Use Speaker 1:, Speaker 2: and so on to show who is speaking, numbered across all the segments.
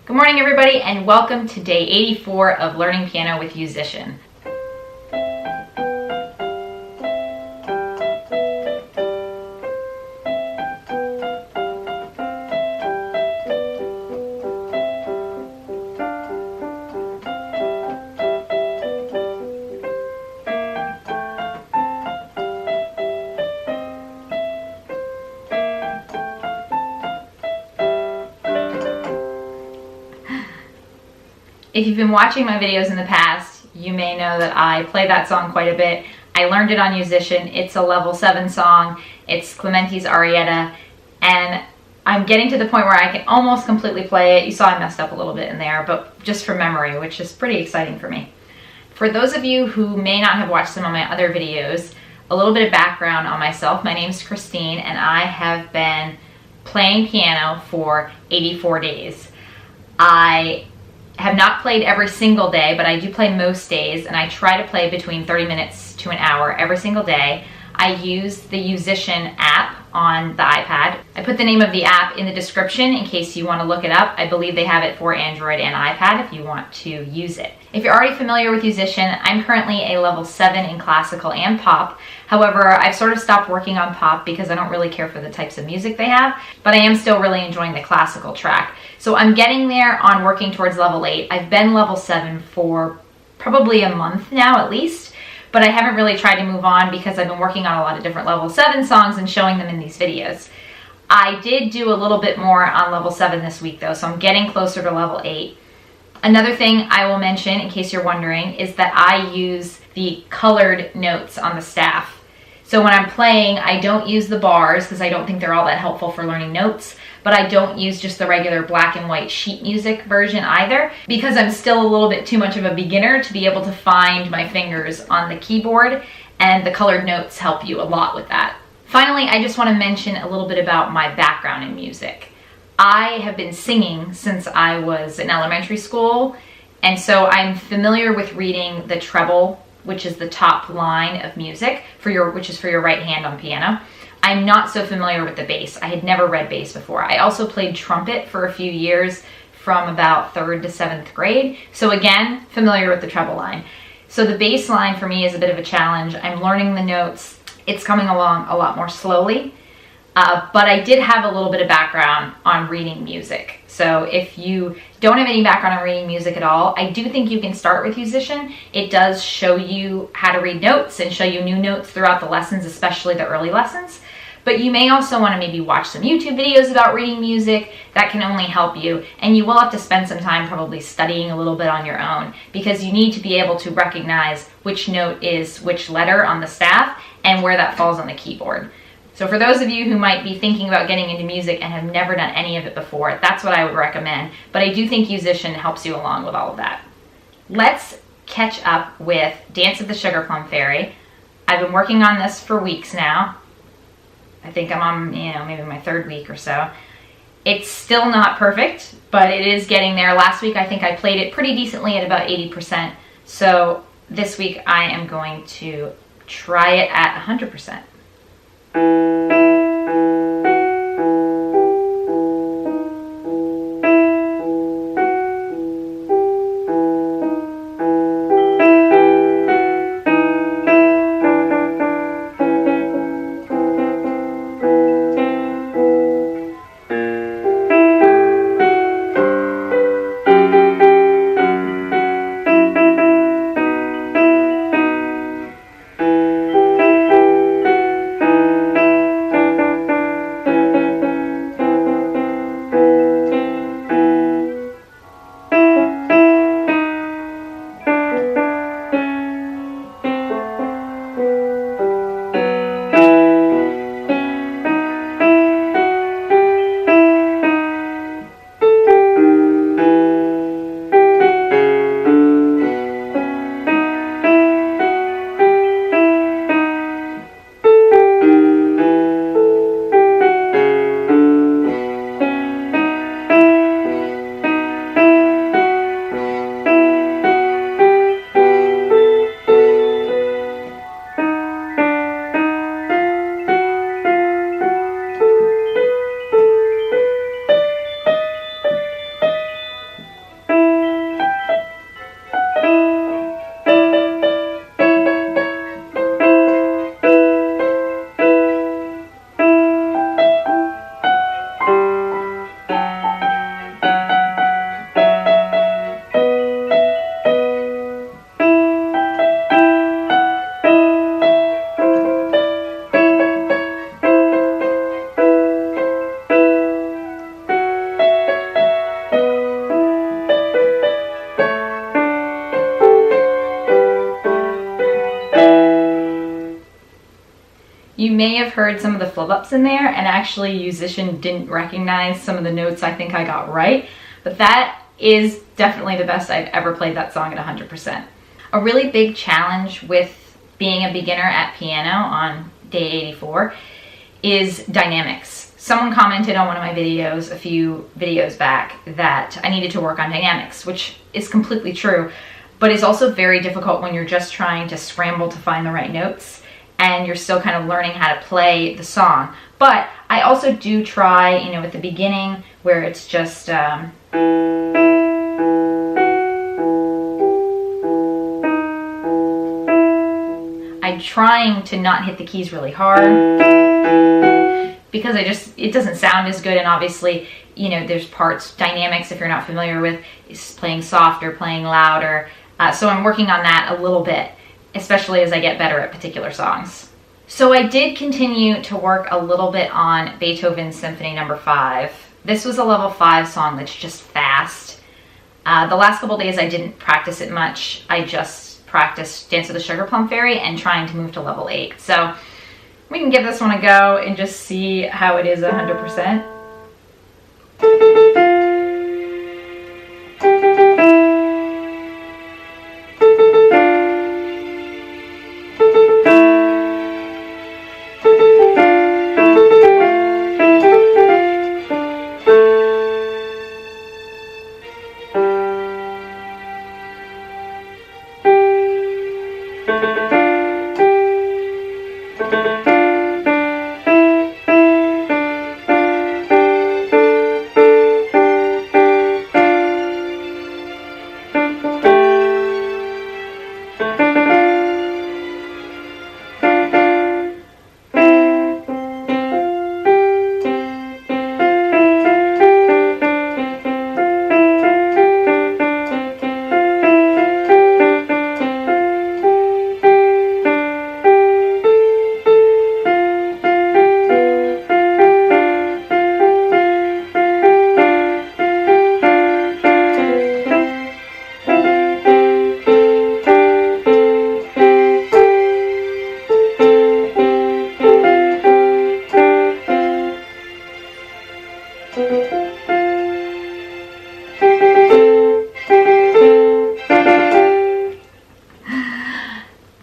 Speaker 1: Good morning, everybody, and welcome to day 84 of Learning Piano with Yousician. If you've been watching my videos in the past, you may know that I play that song quite a bit. I learned it on Yousician. It's a level 7 song. It's Clementi's Arietta, and I'm getting to the point where I can almost completely play it. You saw I messed up a little bit in there, but just from memory, which is pretty exciting for me. For those of you who may not have watched some of my other videos, a little bit of background on myself. My name's Christine, and I have been playing piano for 84 days. I have not played every single day, but I do play most days, and I try to play between 30 minutes to an hour every single day. I use the Yousician app on the iPad. I put the name of the app in the description in case you want to look it up. I believe they have it for Android and iPad if you want to use it. If you're already familiar with Yousician, I'm currently a level 7 in classical and pop. However, I've sort of stopped working on pop because I don't really care for the types of music they have, but I am still really enjoying the classical track. So I'm getting there on working towards level 8. I've been level 7 for probably a month now at least, but I haven't really tried to move on because I've been working on a lot of different level 7 songs and showing them in these videos. I did do a little bit more on level 7 this week though, so I'm getting closer to level 8. Another thing I will mention, in case you're wondering, is that I use the colored notes on the staff. So when I'm playing, I don't use the bars because I don't think they're all that helpful for learning notes, but I don't use just the regular black and white sheet music version either because I'm still a little bit too much of a beginner to be able to find my fingers on the keyboard, and the colored notes help you a lot with that. Finally, I just want to mention a little bit about my background in music. I have been singing since I was in elementary school, and so I'm familiar with reading the treble, which is the top line of music, which is for your right hand on piano. I'm not so familiar with the bass. I had never read bass before. I also played trumpet for a few years from about 3rd to 7th grade. So again, familiar with the treble line. So the bass line for me is a bit of a challenge. I'm learning the notes. It's coming along a lot more slowly. But I did have a little bit of background on reading music. So if you don't have any background on reading music at all, I do think you can start with Yousician. It does show you how to read notes and show you new notes throughout the lessons, especially the early lessons. But you may also want to maybe watch some YouTube videos about reading music. That can only help you. And you will have to spend some time probably studying a little bit on your own because you need to be able to recognize which note is which letter on the staff and where that falls on the keyboard. So for those of you who might be thinking about getting into music and have never done any of it before, that's what I would recommend. But I do think Yousician helps you along with all of that. Let's catch up with Dance of the Sugarplum Fairy. I've been working on this for weeks now. I think I'm on, maybe my 3rd week or so. It's still not perfect, but it is getting there. Last week I think I played it pretty decently at about 80%. So this week I am going to try it at 100%. may have heard some of the flip-ups in there, and actually Yousician didn't recognize some of the notes I think I got right, but that is definitely the best I've ever played that song at 100%. A really big challenge with being a beginner at piano on day 84 is dynamics. Someone commented on one of my videos a few videos back that I needed to work on dynamics, which is completely true, but it's also very difficult when you're just trying to scramble to find the right notes and you're still kind of learning how to play the song. But I also do try, you know, at the beginning where it's just I'm trying to not hit the keys really hard because it doesn't sound as good, and obviously, you know, there's parts, dynamics, if you're not familiar with, is playing softer, playing louder. So I'm working on that a little bit, especially as I get better at particular songs. So I did continue to work a little bit on Beethoven's Symphony No. 5. This was a level 5 song that's just fast. The last couple days I didn't practice it much. I just practiced Dance of the Sugarplum Fairy and trying to move to level 8. So we can give this one a go and just see how it is 100%.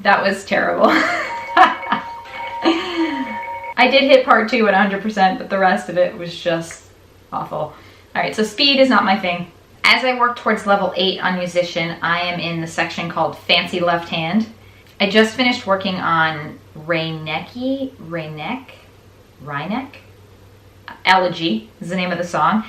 Speaker 1: That was terrible. I did hit part 2 at 100%, but the rest of it was just awful. Alright, so speed is not my thing. As I work towards level 8 on Yousician, I am in the section called Fancy Left Hand. I just finished working on Reinecke? Elegy is the name of the song.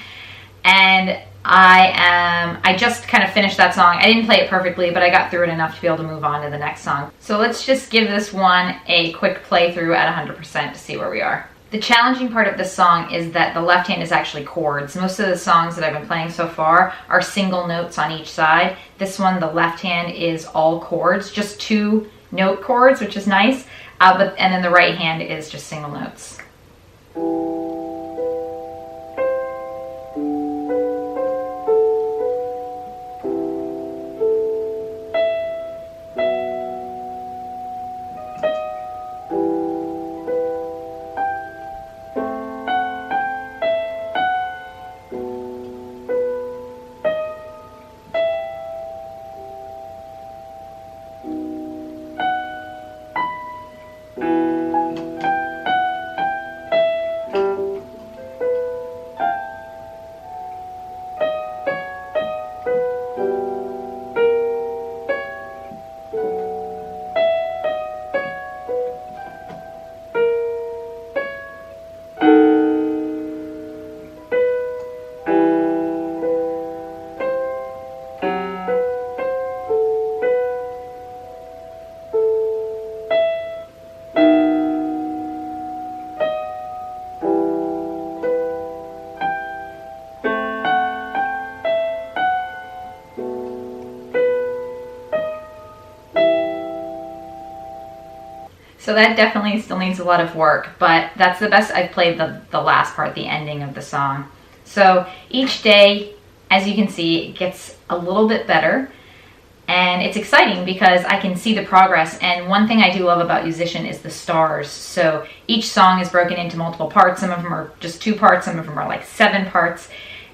Speaker 1: And I just kind of finished that song. I didn't play it perfectly, but I got through it enough to be able to move on to the next song. So let's just give this one a quick playthrough at 100% to see where we are. The challenging part of this song is that the left hand is actually chords. Most of the songs that I've been playing so far are single notes on each side. This one, the left hand is all chords, just 2 note chords, which is nice. And then the right hand is just single notes. So that definitely still needs a lot of work, but that's the best I've played the last part, the ending of the song. So each day, as you can see, it gets a little bit better, And it's exciting because I can see the progress. And one thing I do love about Yousician is the stars. So each song is broken into multiple parts. Some of them are just 2 parts, some of them are like 7 parts.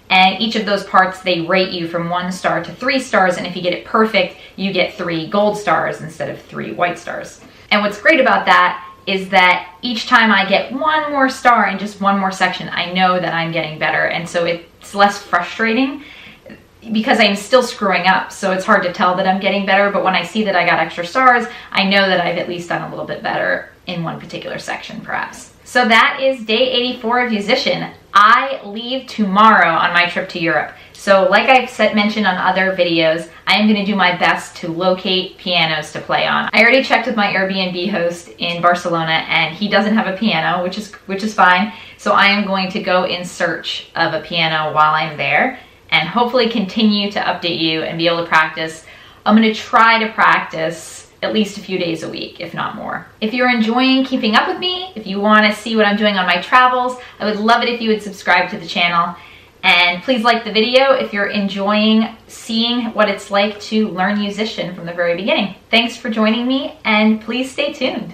Speaker 1: And each of those parts, they rate you from 1 star to 3 stars. And if you get it perfect, you get 3 gold stars instead of 3 white stars. And what's great about that is that each time I get 1 more star in just 1 more section, I know that I'm getting better. And so it's less frustrating because I'm still screwing up. So it's hard to tell that I'm getting better. But when I see that I got extra stars, I know that I've at least done a little bit better in one particular section, perhaps. So that is day 84 of Yousician. I leave tomorrow on my trip to Europe. So like I've mentioned on other videos, I am going to do my best to locate pianos to play on. I already checked with my Airbnb host in Barcelona and he doesn't have a piano, which is fine. So I am going to go in search of a piano while I'm there and hopefully continue to update you and be able to practice. I'm going to try to practice at least a few days a week, if not more. If you're enjoying keeping up with me, if you want to see what I'm doing on my travels, I would love it if you would subscribe to the channel. And please like the video if you're enjoying seeing what it's like to learn Yousician from the very beginning. Thanks for joining me, and please stay tuned.